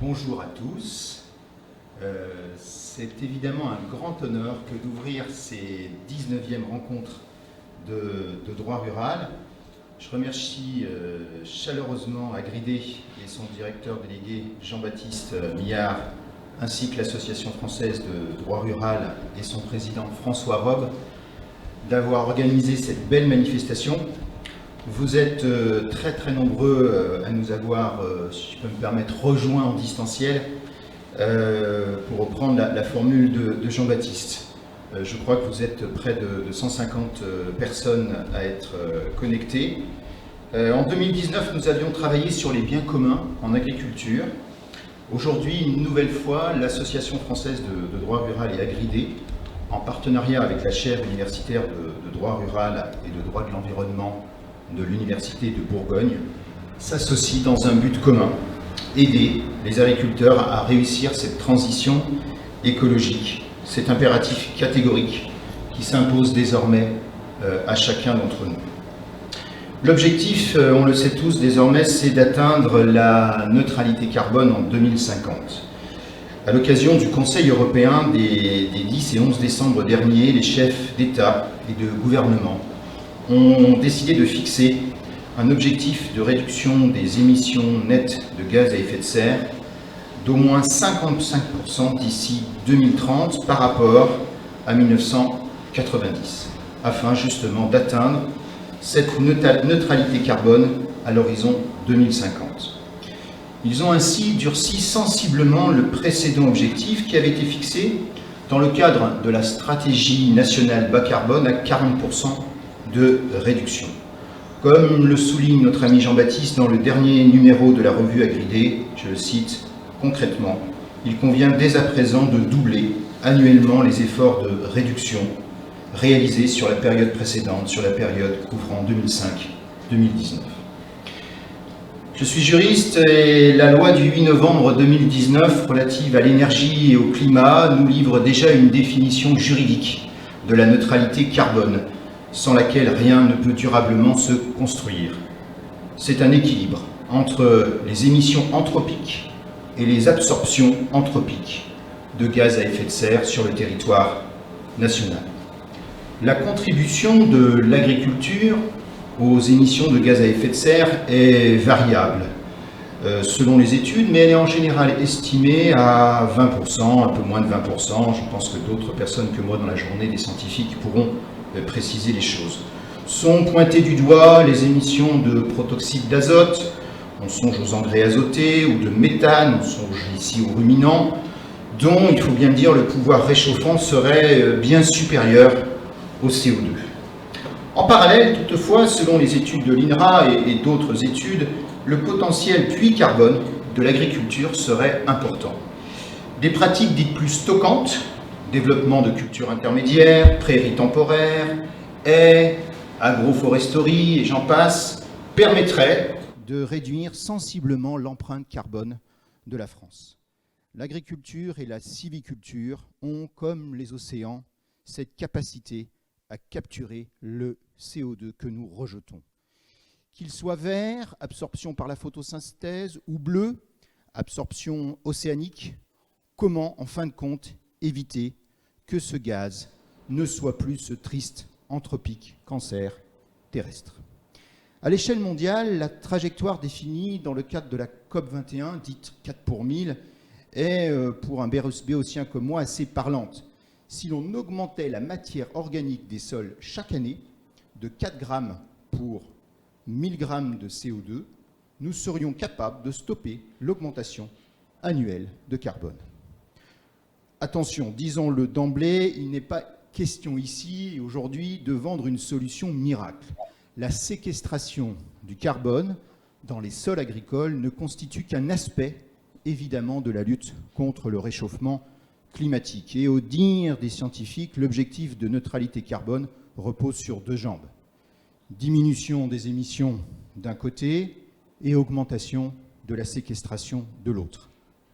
Bonjour à tous. C'est évidemment un grand honneur que d'ouvrir ces 19e rencontres de droit rural. Je remercie chaleureusement Agridé et son directeur délégué Jean-Baptiste Millard, ainsi que l'Association française de droit rural et son président François Robe, d'avoir organisé cette belle manifestation. Vous êtes très nombreux à nous avoir, si je peux me permettre, rejoints en distanciel pour reprendre la formule de Jean-Baptiste. Je crois que vous êtes près de 150 personnes à être connectées. En 2019, nous avions travaillé sur les biens communs en agriculture. Aujourd'hui, une nouvelle fois, l'Association française de droit rural et Agridé, en partenariat avec la chaire universitaire de droit rural et de droit de l'environnement de l'Université de Bourgogne, s'associe dans un but commun, aider les agriculteurs à réussir cette transition écologique, cet impératif catégorique qui s'impose désormais à chacun d'entre nous. L'objectif, on le sait tous désormais, c'est d'atteindre la neutralité carbone en 2050. À l'occasion du Conseil européen des 10 et 11 décembre dernier, les chefs d'État et de gouvernement ont décidé de fixer un objectif de réduction des émissions nettes de gaz à effet de serre d'au moins 55% d'ici 2030 par rapport à 1990, afin justement d'atteindre cette neutralité carbone à l'horizon 2050. Ils ont ainsi durci sensiblement le précédent objectif qui avait été fixé dans le cadre de la stratégie nationale bas carbone à 40% de réduction. Comme le souligne notre ami Jean-Baptiste dans le dernier numéro de la revue Agridé, je le cite, concrètement, il convient dès à présent de doubler annuellement les efforts de réduction réalisés sur la période précédente, sur la période couvrant 2005-2019. Je suis juriste et la loi du 8 novembre 2019 relative à l'énergie et au climat nous livre déjà une définition juridique de la neutralité carbone, sans laquelle rien ne peut durablement se construire. C'est un équilibre entre les émissions anthropiques et les absorptions anthropiques de gaz à effet de serre sur le territoire national. La contribution de l'agriculture aux émissions de gaz à effet de serre est variable selon les études, mais elle est en général estimée à 20%, un peu moins de 20%. Je pense que d'autres personnes que moi dans la journée, des scientifiques, pourront préciser les choses. Sont pointées du doigt les émissions de protoxyde d'azote, on songe aux engrais azotés, ou de méthane, on songe ici aux ruminants, dont, il faut bien le dire, le pouvoir réchauffant serait bien supérieur au CO2. En parallèle, toutefois, selon les études de l'INRA et d'autres études, le potentiel puits carbone de l'agriculture serait important. Des pratiques dites plus stockantes, développement de cultures intermédiaires, prairies temporaires, haies, agroforesterie et j'en passe, permettraient de réduire sensiblement l'empreinte carbone de la France. L'agriculture et la sylviculture ont, comme les océans, cette capacité à capturer le CO2 que nous rejetons. Qu'il soit vert, absorption par la photosynthèse, ou bleu, absorption océanique, comment, en fin de compte, éviter que ce gaz ne soit plus ce triste anthropique cancer terrestre. À l'échelle mondiale, la trajectoire définie dans le cadre de la COP21, dite 4 pour 1000, est, pour un béotien comme moi, assez parlante. Si l'on augmentait la matière organique des sols chaque année de 4 grammes pour 1000 grammes de CO2, nous serions capables de stopper l'augmentation annuelle de carbone. Attention, disons-le d'emblée, il n'est pas question ici, aujourd'hui, de vendre une solution miracle. La séquestration du carbone dans les sols agricoles ne constitue qu'un aspect, évidemment, de la lutte contre le réchauffement climatique. Et au dire des scientifiques, l'objectif de neutralité carbone repose sur 2 jambes. Diminution des émissions d'un côté et augmentation de la séquestration de l'autre.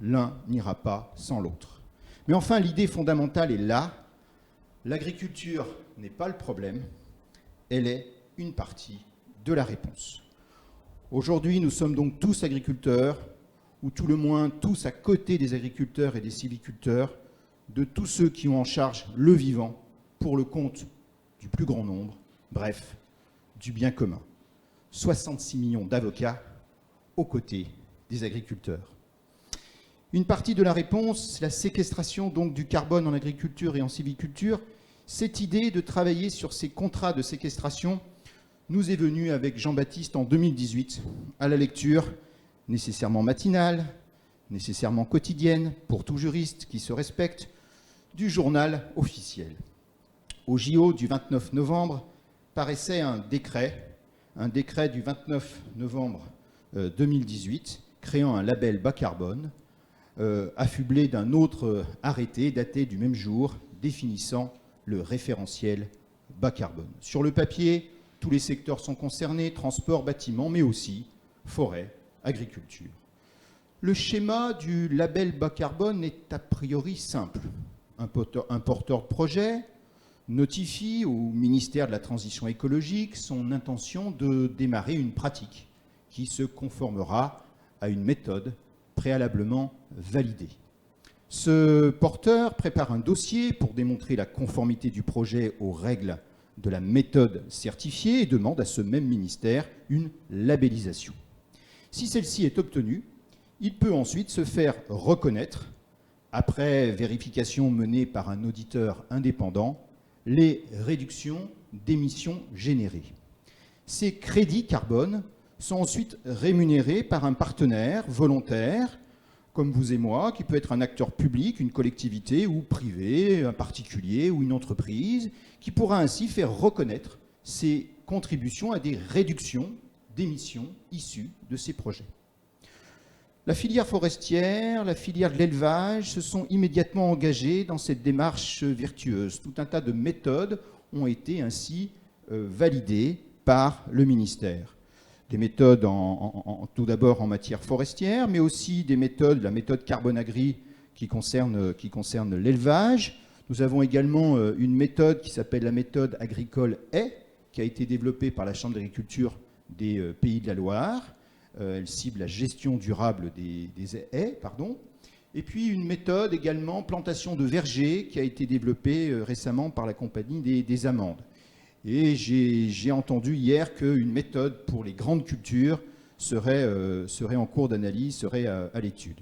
L'un n'ira pas sans l'autre. Mais enfin, l'idée fondamentale est là. L'agriculture n'est pas le problème, elle est une partie de la réponse. Aujourd'hui, nous sommes donc tous agriculteurs. ou tout le moins tous à côté des agriculteurs et des sylviculteurs, de tous ceux qui ont en charge le vivant pour le compte du plus grand nombre, bref, du bien commun. 66 millions d'avocats aux côtés des agriculteurs. Une partie de la réponse, la séquestration donc du carbone en agriculture et en sylviculture, cette idée de travailler sur ces contrats de séquestration nous est venue avec Jean-Baptiste en 2018 à la lecture nécessairement matinale, nécessairement quotidienne pour tout juriste qui se respecte, du journal officiel. Au JO du 29 novembre paraissait un décret du 29 novembre 2018 créant un label bas carbone, affublé d'un autre arrêté daté du même jour définissant le référentiel bas carbone. Sur le papier, tous les secteurs sont concernés, transport, bâtiment, mais aussi forêt, agriculture. Le schéma du label bas carbone est a priori simple. Un porteur de projet notifie au ministère de la Transition écologique son intention de démarrer une pratique qui se conformera à une méthode préalablement validée. Ce porteur prépare un dossier pour démontrer la conformité du projet aux règles de la méthode certifiée et demande à ce même ministère une labellisation. Si celle-ci est obtenue, il peut ensuite se faire reconnaître, après vérification menée par un auditeur indépendant, les réductions d'émissions générées. Ces crédits carbone sont ensuite rémunérés par un partenaire volontaire, comme vous et moi, qui peut être un acteur public, une collectivité ou privé, un particulier ou une entreprise, qui pourra ainsi faire reconnaître ses contributions à des réductions d'émissions issues de ces projets. La filière forestière, la filière de l'élevage se sont immédiatement engagées dans cette démarche vertueuse. Tout un tas de méthodes ont été ainsi validées par le ministère. Des méthodes tout d'abord en matière forestière, mais aussi des méthodes, la méthode Carbonagri qui concerne l'élevage. Nous avons également une méthode qui s'appelle la méthode agricole haies, qui a été développée par la Chambre d'agriculture des Pays de la Loire. Elle cible la gestion durable des haies. Et puis une méthode également plantation de vergers qui a été développée récemment par la Compagnie des Amandes. Et j'ai entendu hier qu'une méthode pour les grandes cultures serait en cours d'analyse, serait à l'étude.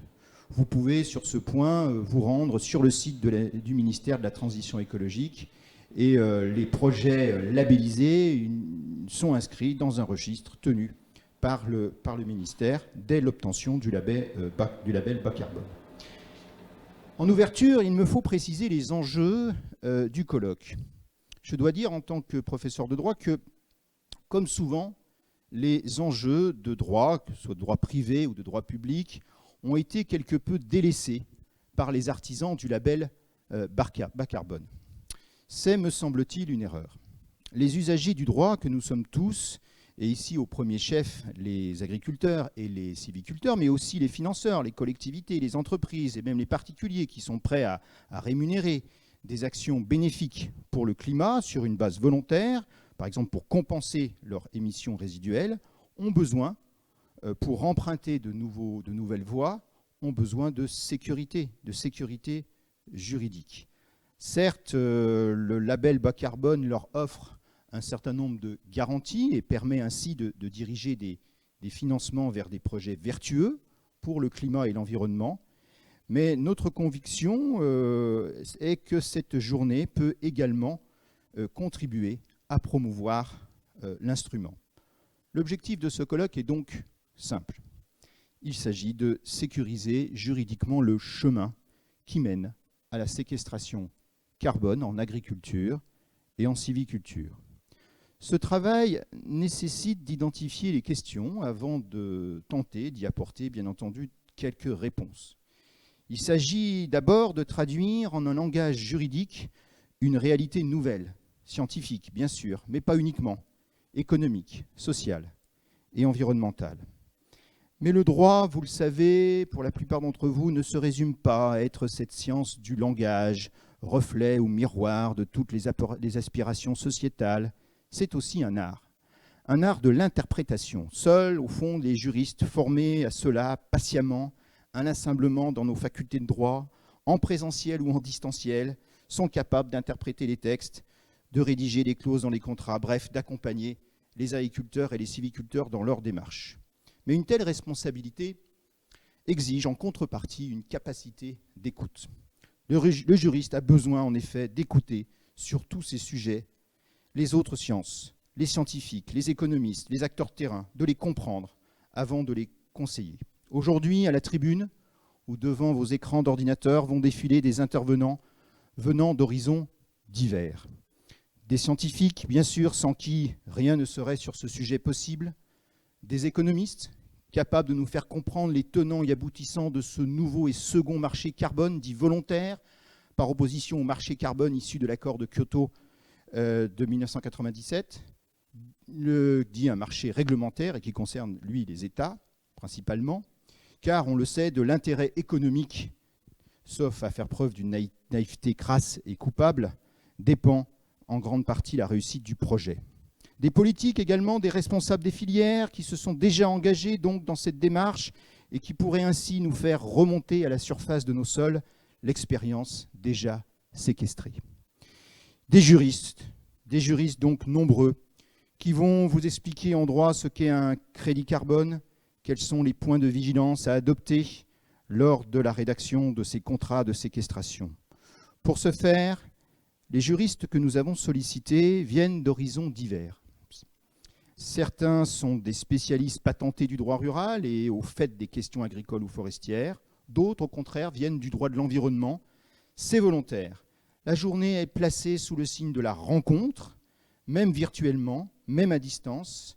Vous pouvez sur ce point vous rendre sur le site du ministère de la Transition écologique et les projets labellisés sont inscrits dans un registre tenu par le ministère dès l'obtention du label bas carbone. En ouverture, il me faut préciser les enjeux du colloque. Je dois dire en tant que professeur de droit que, comme souvent, les enjeux de droit, que ce soit de droit privé ou de droit public, ont été quelque peu délaissés par les artisans du label bas carbone. C'est, me semble-t-il, une erreur. Les usagers du droit que nous sommes tous, et ici au premier chef les agriculteurs et les sylviculteurs, mais aussi les financeurs, les collectivités, les entreprises et même les particuliers qui sont prêts à rémunérer des actions bénéfiques pour le climat sur une base volontaire, par exemple pour compenser leurs émissions résiduelles, ont besoin, pour emprunter de nouvelles voies, ont besoin de sécurité juridique. Certes, le label bas carbone leur offre un certain nombre de garanties et permet ainsi de diriger des financements vers des projets vertueux pour le climat et l'environnement. Mais notre conviction est que cette journée peut également contribuer à promouvoir l'instrument. L'objectif de ce colloque est donc simple. Il s'agit de sécuriser juridiquement le chemin qui mène à la séquestration carbone en agriculture et en sylviculture. Ce travail nécessite d'identifier les questions avant de tenter d'y apporter, bien entendu, quelques réponses. Il s'agit d'abord de traduire en un langage juridique une réalité nouvelle, scientifique, bien sûr, mais pas uniquement, économique, sociale et environnementale. Mais le droit, vous le savez, pour la plupart d'entre vous, ne se résume pas à être cette science du langage, reflet ou miroir de toutes les aspirations sociétales. C'est aussi un art de l'interprétation. Seuls, au fond, les juristes formés à cela patiemment inlassablement dans nos facultés de droit, en présentiel ou en distanciel, sont capables d'interpréter les textes, de rédiger les clauses dans les contrats, bref, d'accompagner les agriculteurs et les sylviculteurs dans leur démarche. Mais une telle responsabilité exige en contrepartie une capacité d'écoute. Le juriste a besoin en effet d'écouter sur tous ces sujets les autres sciences, les scientifiques, les économistes, les acteurs de terrain, de les comprendre avant de les conseiller. Aujourd'hui, à la tribune ou devant vos écrans d'ordinateur vont défiler des intervenants venant d'horizons divers. Des scientifiques, bien sûr, sans qui rien ne serait sur ce sujet possible, des économistes capables de nous faire comprendre les tenants et aboutissants de ce nouveau et second marché carbone dit volontaire, par opposition au marché carbone issu de l'accord de Kyoto de 1997, dit un marché réglementaire et qui concerne, lui, les États, principalement, car, on le sait, de l'intérêt économique, sauf à faire preuve d'une naïveté crasse et coupable, dépend en grande partie la réussite du projet. Des politiques également, des responsables des filières qui se sont déjà engagés donc dans cette démarche et qui pourraient ainsi nous faire remonter à la surface de nos sols l'expérience déjà séquestrée. Des juristes donc nombreux, qui vont vous expliquer en droit ce qu'est un crédit carbone, quels sont les points de vigilance à adopter lors de la rédaction de ces contrats de séquestration. Pour ce faire, les juristes que nous avons sollicités viennent d'horizons divers. Certains sont des spécialistes patentés du droit rural et au fait des questions agricoles ou forestières. D'autres, au contraire, viennent du droit de l'environnement. C'est volontaire. La journée est placée sous le signe de la rencontre, même virtuellement, même à distance.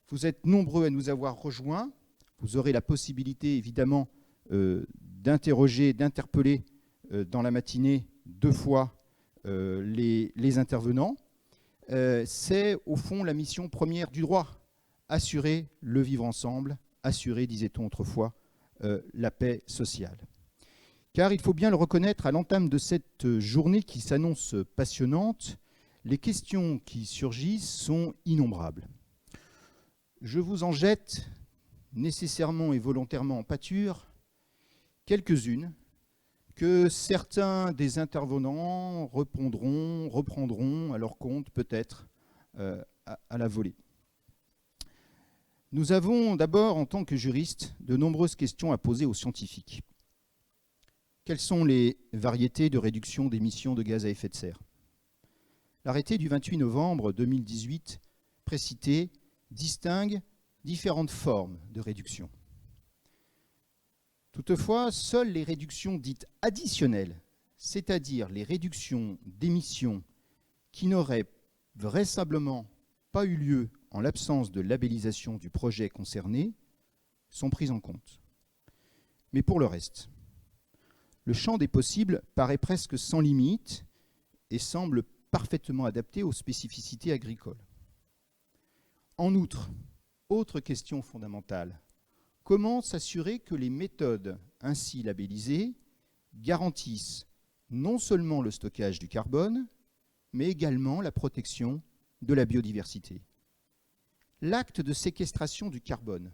Vous êtes nombreux à nous avoir rejoints. Vous aurez la possibilité, évidemment, d'interroger, d'interpeller dans la matinée 2 fois les intervenants. C'est au fond la mission première du droit, assurer le vivre ensemble, assurer, disait-on autrefois, la paix sociale. Car il faut bien le reconnaître, à l'entame de cette journée qui s'annonce passionnante, les questions qui surgissent sont innombrables. Je vous en jette nécessairement et volontairement en pâture quelques-unes que certains des intervenants reprendront à leur compte, peut-être, à la volée. Nous avons d'abord, en tant que juristes, de nombreuses questions à poser aux scientifiques. Quelles sont les variétés de réduction d'émissions de gaz à effet de serre ? L'arrêté du 28 novembre 2018, précité, distingue différentes formes de réduction. Toutefois, seules les réductions dites additionnelles, c'est-à-dire les réductions d'émissions qui n'auraient vraisemblablement pas eu lieu en l'absence de labellisation du projet concerné, sont prises en compte. Mais pour le reste, le champ des possibles paraît presque sans limite et semble parfaitement adapté aux spécificités agricoles. En outre, autre question fondamentale, comment s'assurer que les méthodes ainsi labellisées garantissent non seulement le stockage du carbone, mais également la protection de la biodiversité ? L'acte de séquestration du carbone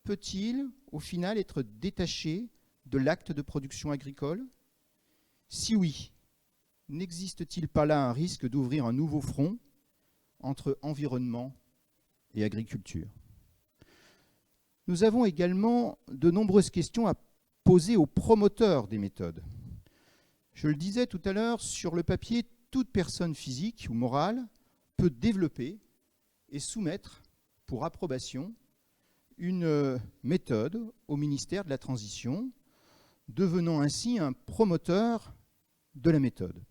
peut-il, au final, être détaché de l'acte de production agricole ? Si oui, n'existe-t-il pas là un risque d'ouvrir un nouveau front entre environnement et agriculture ? Nous avons également de nombreuses questions à poser aux promoteurs des méthodes. Je le disais tout à l'heure, sur le papier, toute personne physique ou morale peut développer et soumettre pour approbation une méthode au ministère de la Transition, devenant ainsi un promoteur de la méthode.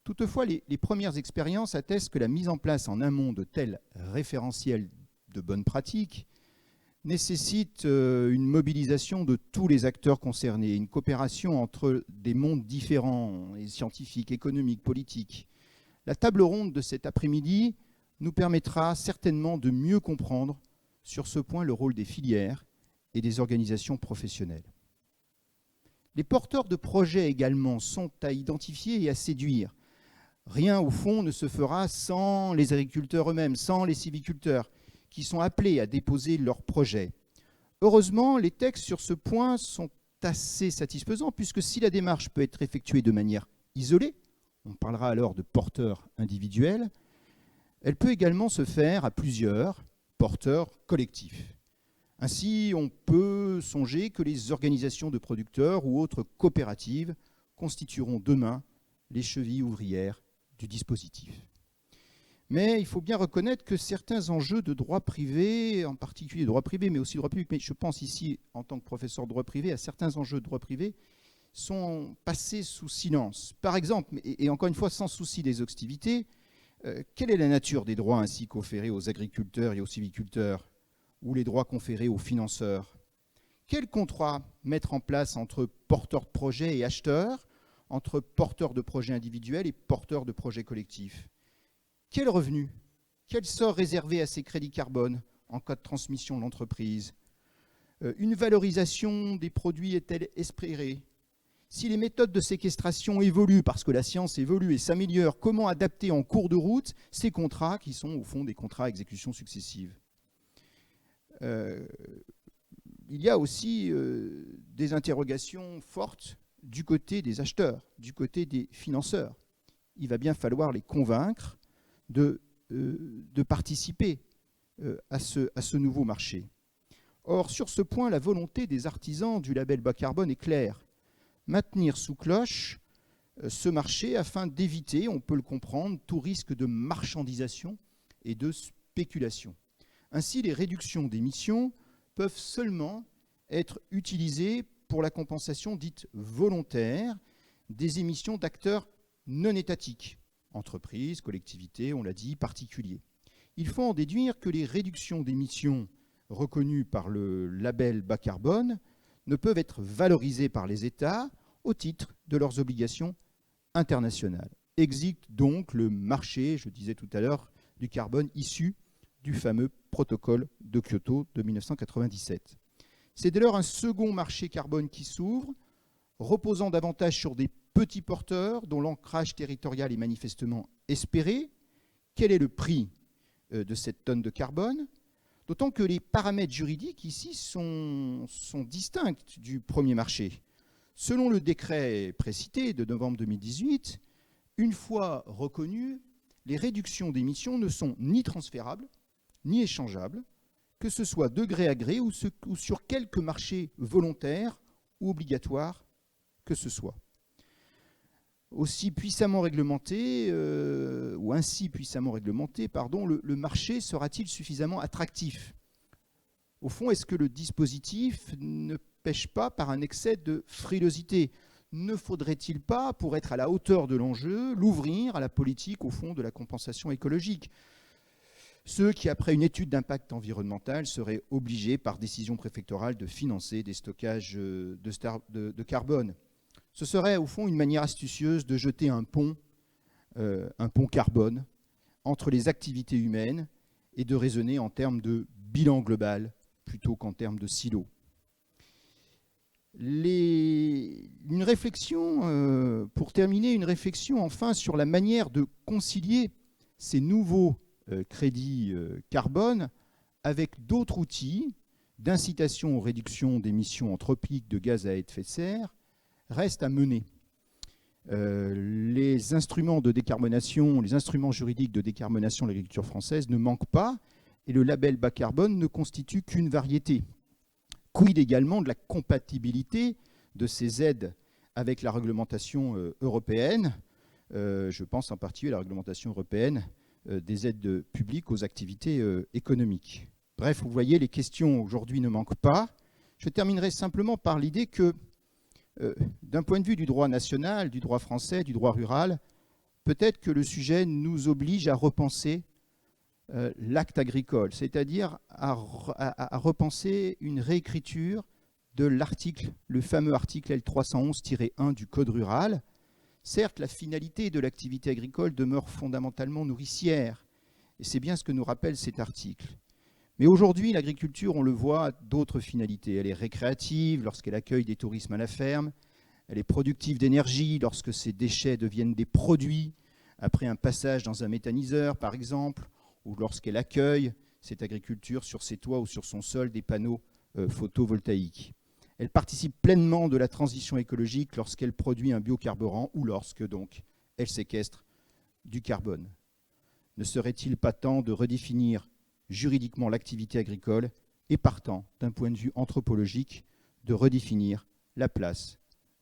Toutefois, les premières expériences attestent que la mise en place en amont de tels référentiels de bonnes pratiques nécessite une mobilisation de tous les acteurs concernés, une coopération entre des mondes différents, scientifiques, économiques, politiques. La table ronde de cet après-midi nous permettra certainement de mieux comprendre sur ce point le rôle des filières et des organisations professionnelles. Les porteurs de projets également sont à identifier et à séduire. Rien, au fond, ne se fera sans les agriculteurs eux-mêmes, sans les sylviculteurs, qui sont appelés à déposer leurs projets. Heureusement, les textes sur ce point sont assez satisfaisants, puisque si la démarche peut être effectuée de manière isolée, on parlera alors de porteurs individuels, elle peut également se faire à plusieurs porteurs collectifs. Ainsi, on peut songer que les organisations de producteurs ou autres coopératives constitueront demain les chevilles ouvrières du dispositif. Mais il faut bien reconnaître que certains enjeux de droit privé, en particulier droit privé, mais aussi droit public, mais je pense ici, en tant que professeur de droit privé, à certains enjeux de droit privé, sont passés sous silence. Par exemple, et encore une fois sans souci d'exhaustivité, quelle est la nature des droits ainsi conférés aux agriculteurs et aux sylviculteurs, ou les droits conférés aux financeurs? Quel contrat mettre en place entre porteurs de projets et acheteurs, entre porteurs de projets individuels et porteurs de projets collectifs? Quel revenu? Quel sort réservé à ces crédits carbone en cas de transmission de l'entreprise? Une valorisation des produits est-elle espérée? Si les méthodes de séquestration évoluent parce que la science évolue et s'améliore, comment adapter en cours de route ces contrats qui sont au fond des contrats à exécution successive? Il y a aussi des interrogations fortes du côté des acheteurs, du côté des financeurs. Il va bien falloir les convaincre de participer à ce nouveau marché. Or, sur ce point, la volonté des artisans du label bas carbone est claire. Maintenir sous cloche ce marché afin d'éviter, on peut le comprendre, tout risque de marchandisation et de spéculation. Ainsi, les réductions d'émissions peuvent seulement être utilisées pour la compensation dite volontaire des émissions d'acteurs non étatiques, entreprises, collectivités, on l'a dit, particuliers. Il faut en déduire que les réductions d'émissions reconnues par le label bas carbone ne peuvent être valorisées par les États au titre de leurs obligations internationales. Existe donc le marché, je disais tout à l'heure, du carbone issu du fameux protocole de Kyoto de 1997. C'est dès lors un second marché carbone qui s'ouvre, reposant davantage sur des petits porteurs dont l'ancrage territorial est manifestement espéré. Quel est le prix de cette tonne de carbone? D'autant que les paramètres juridiques ici sont distincts du premier marché. Selon le décret précité de novembre 2018, une fois reconnues, les réductions d'émissions ne sont ni transférables, ni échangeables, que ce soit de gré à gré ou sur quelque marché volontaire ou obligatoire que ce soit. Aussi puissamment réglementé, ou ainsi puissamment réglementé, le marché sera-t-il suffisamment attractif? Au fond, est-ce que le dispositif ne pêche pas par un excès de frilosité? Ne faudrait-il pas, pour être à la hauteur de l'enjeu, l'ouvrir à la politique, au fond, de la compensation écologique? Ceux qui, après une étude d'impact environnemental, seraient obligés par décision préfectorale de financer des stockages de carbone. Ce serait, au fond, une manière astucieuse de jeter un pont carbone entre les activités humaines et de raisonner en termes de bilan global plutôt qu'en termes de silos. Une réflexion, pour terminer, une réflexion enfin sur la manière de concilier ces nouveaux crédits carbone avec d'autres outils d'incitation aux réductions d'émissions anthropiques de gaz à effet de serre reste à mener. Les instruments de décarbonation, les instruments juridiques de décarbonation de l'agriculture française ne manquent pas et le label bas carbone ne constitue qu'une variété. Quid également de la compatibilité de ces aides avec la réglementation européenne? Je pense en particulier à la réglementation européenne des aides publiques aux activités économiques. Bref, vous voyez, les questions aujourd'hui ne manquent pas. Je terminerai simplement par l'idée que, d'un point de vue du droit national, du droit français, du droit rural, peut-être que le sujet nous oblige à repenser l'acte agricole, c'est-à-dire à repenser une réécriture de l'article, le fameux article L311-1 du Code rural. Certes, la finalité de l'activité agricole demeure fondamentalement nourricière, et c'est bien ce que nous rappelle cet article. Mais aujourd'hui, l'agriculture, on le voit, a d'autres finalités. Elle est récréative lorsqu'elle accueille des tourismes à la ferme, elle est productive d'énergie lorsque ses déchets deviennent des produits, après un passage dans un méthaniseur, par exemple, ou lorsqu'elle accueille, cette agriculture, sur ses toits ou sur son sol, des panneaux photovoltaïque. Elle participe pleinement de la transition écologique lorsqu'elle produit un biocarburant ou lorsque, donc, elle séquestre du carbone. Ne serait-il pas temps de redéfinir juridiquement l'activité agricole et, partant, d'un point de vue anthropologique, de redéfinir la place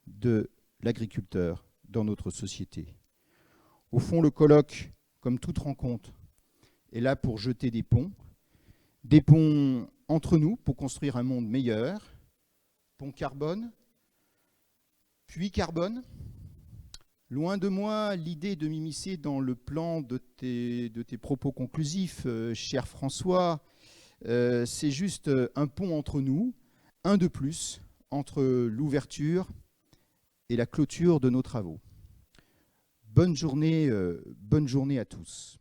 de l'agriculteur dans notre société? Au fond, le colloque, comme toute rencontre, est là pour jeter des ponts entre nous pour construire un monde meilleur, pont carbone, puis carbone. Loin de moi l'idée de m'immiscer dans le plan de tes propos conclusifs, cher François. C'est juste un pont entre nous, un de plus, entre l'ouverture et la clôture de nos travaux. Bonne journée à tous.